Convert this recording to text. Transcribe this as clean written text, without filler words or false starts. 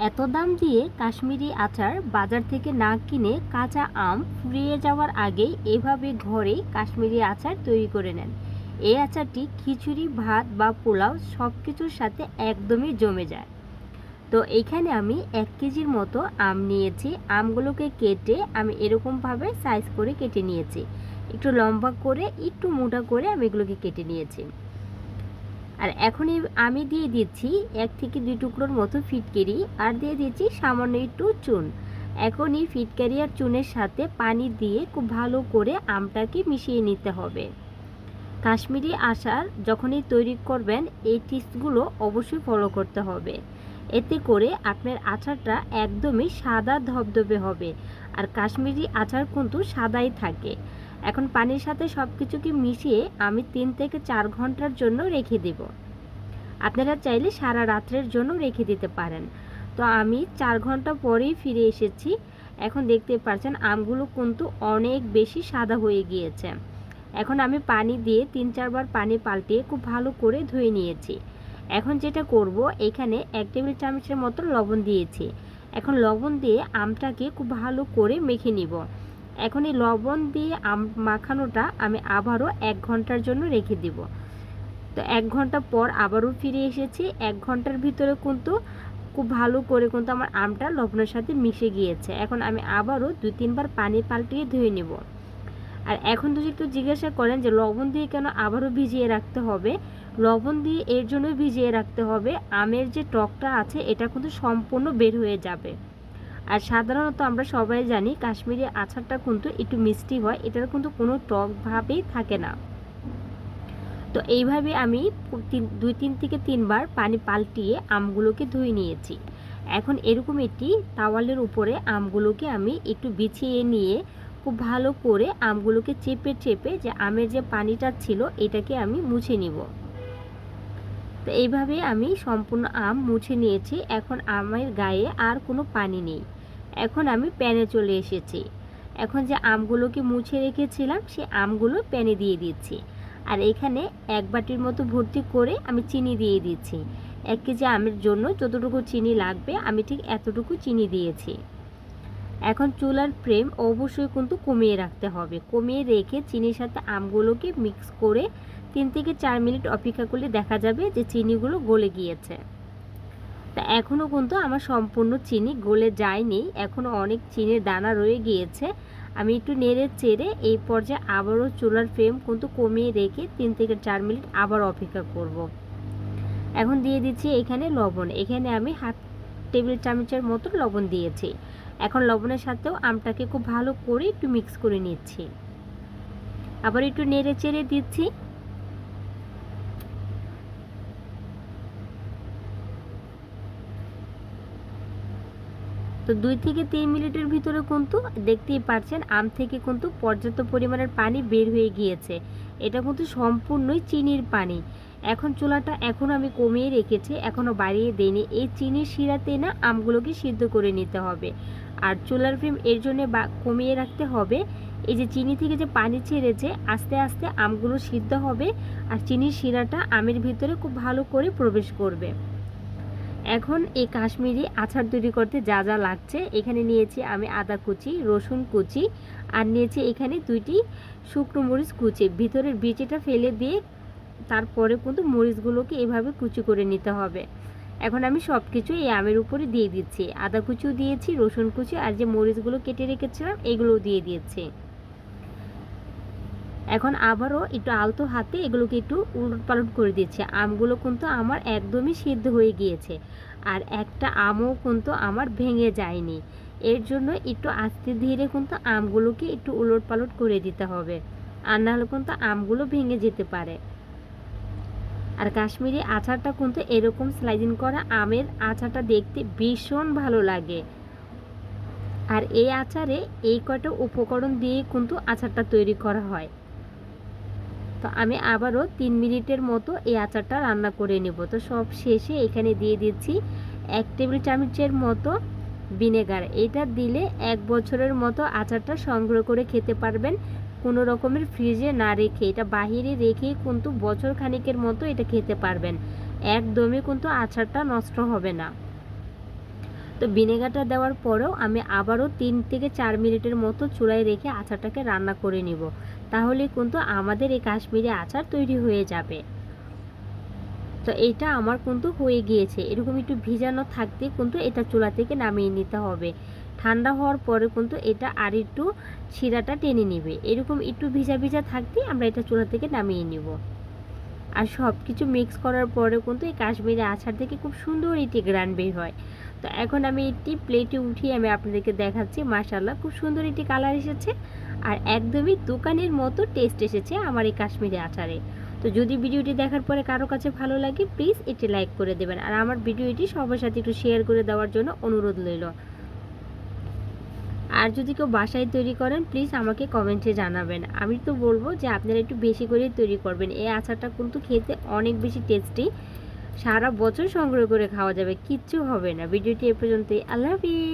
এত দাম দিয়ে কাশ্মীরি আচার বাজার থেকে না কিনে কাঁচা আম ফুরিয়ে যাওয়ার আগেই এভাবে ঘরে কাশ্মীরি আচার তৈরি করে নেন। এই আচারটি খিচুড়ি, ভাত বা পোলাও সব কিছুর সাথে একদমই জমে যায়। তো এইখানে আমি 1 কেজির মতো আম নিয়েছি। আমগুলোকে কেটে আমি এরকমভাবে সাইজ করে কেটে নিয়েছি। একটু লম্বা করে, একটু মোটা করে আমি এগুলোকে কেটে নিয়েছি। আর এখনই আমি দিয়ে দিচ্ছি 1 থেকে 2 টুকরোর মতো ফিটকিরি, আর দিয়ে দিচ্ছি সামান্য একটু চুন। এখন এই ফিটকারি আর চুনের সাথে পানি দিয়ে খুব ভালো করে আমটাকে মিশিয়ে নিতে হবে। কাশ্মীরি আচার যখনই তৈরি করবেন এই টিপসগুলো অবশ্যই ফলো করতে হবে। এতে করে আপনার আচারটা একদমই সাদা ধবধবে হবে। আর কাশ্মীরি আচার কিন্তু সাদাই থাকে। এখন পানির সাথে সব কিছুকে মিশিয়ে আমি 3 থেকে 4 ঘন্টার জন্য রেখে দেব। আপনারা চাইলে সারা রাত্রের জন্য রেখে দিতে পারেন। তো আমি 4 ঘন্টা পরেই ফিরে এসেছি। এখন দেখতে পাচ্ছেন আমগুলো কিন্তু অনেক বেশি সাদা হয়ে গিয়েছে। এখন আমি পানি দিয়ে 3-4 বার পানি পাল্টিয়ে খুব ভালো করে ধুয়ে নিয়েছি। এখন যেটা করব, এখানে 1 টেবিল চামচের মতো লবণ দিয়েছি। এখন লবণ দিয়ে আমটাকে খুব ভালো করে মেখে নিব। এখন এই লবণ দিয়ে আম মাখানোটা আমি আবারও 1 ঘন্টার জন্য রেখে দিব। তো 1 ঘন্টা পর আবারও ফিরে এসেছি। 1 ঘন্টার ভিতরে কিন্তু খুব ভালো করে কিন্তু আমার আমটা লবণের সাথে মিশে গিয়েছে। এখন আমি আবারও 2-3 বার পানি পাল্টিয়ে ধুয়ে নেব। আর এখন যদি একটু জিজ্ঞাসা করেন যে লবণ দিয়ে কেন আবারও ভিজিয়ে রাখতে হবে, লবণ দিয়ে এর জন্য ভিজিয়ে রাখতে হবে, আমের যে টকটা আছে এটা কিন্তু সম্পূর্ণ বের হয়ে যাবে। আর সাধারণত আমরা সবাই জানি কাশ্মীরি আচারটা কিন্তু একটু মিষ্টি হয়, এটার কিন্তু কোনো টক ভাবেই থাকে না। তো এইভাবে আমি 2-3 থেকে 3 বার পানি পাল্টিয়ে আমগুলোকে ধুয়ে নিয়েছি। এখন এরকম একটি তাওয়ালের উপরে আমগুলোকে আমি একটু বিছিয়ে নিয়ে খুব ভালো করে আমগুলোকে চেপে চেপে যে আমের যে পানিটা ছিল এটাকে আমি মুছে নিব। তো এইভাবে আমি সম্পূর্ণ আম মুছে নিয়েছি। এখন আমের গায়ে আর কোনো পানি নেই। এখন আমি প্যানে চলে এসেছি। এখন যে আমগুলোকে মুছে রেখেছিলাম সেই আমগুলো প্যানে দিয়ে দিচ্ছি। আর এখানে 1 বাটির মতো ভর্তি করে আমি চিনি দিয়ে দিচ্ছি। 1 কেজি আমের জন্য যতটুকু চিনি লাগবে আমি ঠিক এতটুকু চিনি দিয়েছি। এখন চুলার ফ্লেম অবশ্যই কিন্তু কমিয়ে রাখতে হবে। কমিয়ে রেখে চিনির সাথে আমগুলোকে মিক্স করে 3 থেকে 4 মিনিট অপেক্ষা করলে দেখা যাবে যে চিনিগুলো গলে গিয়েছে। তা এখনও কিন্তু আমার সম্পূর্ণ চিনি গলে যায়নি, এখনও অনেক চিনির দানা রয়ে গিয়েছে। আমি একটু নেড়ে চেড়ে এই পর্যায়ে আবারও চুলার ফ্লেম কিন্তু কমিয়ে রেখে 3 থেকে 4 মিনিট আবার অপেক্ষা করব। এখন দিয়ে দিচ্ছি এখানে লবণ। এখানে আমি 1/2 টেবিল চামচের মতো লবণ দিয়েছি। এখন লবণের সাথেও আমটাকে খুব ভালো করে একটু মিক্স করে নিচ্ছি। আবার একটু নেড়ে চেড়ে দিচ্ছি। তো 2 থেকে 3 মিনিটের ভিতরে কিন্তু দেখতেই পাচ্ছেন আম থেকে কিন্তু পর্যাপ্ত পরিমাণের পানি বের হয়ে গিয়েছে। এটা কিন্তু সম্পূর্ণই চিনির পানি। এখন চুলাটা এখন আমি কমিয়ে রেখেছি, এখনও বাড়িয়ে দেইনি। এই চিনির শিরাতে না আমগুলোকে সিদ্ধ করে নিতে হবে। আর চুলার ফ্লেম এর জন্য কমিয়ে রাখতে হবে। এই যে চিনি থেকে যে পানি ছেড়েছে আস্তে আস্তে আমগুলো সিদ্ধ হবে আর চিনির শিরাটা আমের ভিতরে খুব ভালো করে প্রবেশ করবে। এখন এই কাশ্মীরি আচার তৈরি করতে যা যা লাগছে, এখানে নিয়েছি আমি আদা কুচি, রসুন কুচি, আর নিয়েছি এখানে 2টি শুকনো মরিচ কুচি। ভিতরের বিচিটা ফেলে দিয়ে তারপরে কিন্তু মরিচগুলোকে এভাবে কুচি করে নিতে হবে। এখন আমি সব কিছু এই আমের উপরে দিয়ে দিচ্ছি। আদা কুচিও দিয়েছি, রসুন কুচি, আর যে মরিচগুলো কেটে রেখেছিলাম এগুলোও দিয়ে দিয়েছি। এখন আবারও একটু আলতো হাতে এগুলোকে একটু উলটপালট করে দিচ্ছি। আমগুলো কিন্তু আমার একদমই সিদ্ধ হয়ে গিয়েছে, আর একটা আমও কিন্তু আমার ভেঙে যায়নি। এর জন্য একটু আস্তে ধীরে কিন্তু আমগুলোকে একটু উলটপালট করে দিতে হবে, আর নাহলে কিন্তু আমগুলো ভেঙে যেতে পারে। আর কাশ্মীরি আচারটা কিন্তু এরকম স্লাইজিং করা আমের আচারটা দেখতে ভীষণ ভালো লাগে। আর এই আচারে এই কয়টা উপকরণ দিয়ে কিন্তু আচারটা তৈরি করা হয়। তো আমি আবারও 3 মিনিটের মতো এই আচারটা রান্না করে নেব। তো সব শেষে এখানে দিয়ে দিচ্ছি 1 টেবিল চামচের মতো ভিনেগার। এটা দিলে 1 বছরের মতো আচারটা সংগ্রহ করে খেতে পারবেন, কোনো রকমের ফ্রিজে না রেখে। এটা বাহিরে রেখে কিন্তু বছর খানিকের মতো এটা খেতে পারবেন, একদমই কিন্তু আচারটা নষ্ট হবে না। তো ভিনেগারটা দেওয়ার পরেও আমি আবারও 3 থেকে 4 মিনিটের মতো চুলায় রেখে আচারটাকে রান্না করে নিব। তাহলে কিন্তু আমাদের এই কাশ্মীরি আচার তৈরি হয়ে যাবে। তো এটা আমার কিন্তু হয়ে গিয়েছে। এরকম একটু ভিজানো থাকতে কিন্তু এটা চুলা থেকে নামিয়ে নিতে হবে। ঠান্ডা হওয়ার পরে কিন্তু এটা আর একটু শিরাটা টেনে নেবে। এরকম একটু ভিজা ভিজা থাকতেই আমরা এটা চুলা থেকে নামিয়ে নিব। আর সব কিছু মিক্স করার পরে কিন্তু এই কাশ্মীরি আচার থেকে খুব সুন্দর একটি গ্রান বের হয়। তো এখন আমি একটি প্লেটে উঠিয়ে আমি আপনাদেরকে দেখাচ্ছি। মাশাআল্লাহ, খুব সুন্দর একটি কালার এসেছে আর একদমই দোকানের মতো টেস্ট এসেছে আমার এই কাশ্মীরি আচারে। তো যদি ভিডিওটি দেখার পরে কারো কাছে ভালো লাগে প্লিজ এটি লাইক করে দেবেন আর আমার ভিডিওটি সবার সাথে একটু শেয়ার করে দেওয়ার জন্য অনুরোধ রইল। আর যদি কেউ বাসায় তৈরি করেন প্লিজ আমাকে কমেন্টে জানাবেন। আমি তো বলবো যে আপনারা একটু বেশি করে তৈরি করবেন। এই আচারটা কিন্তু খেতে অনেক বেশি টেস্টি, সারা বছর সংগ্রহ করে খাওয়া যাবে, কিচ্ছু হবে না। ভিডিওটি এ পর্যন্তই। আল্লাহ হাফিজ।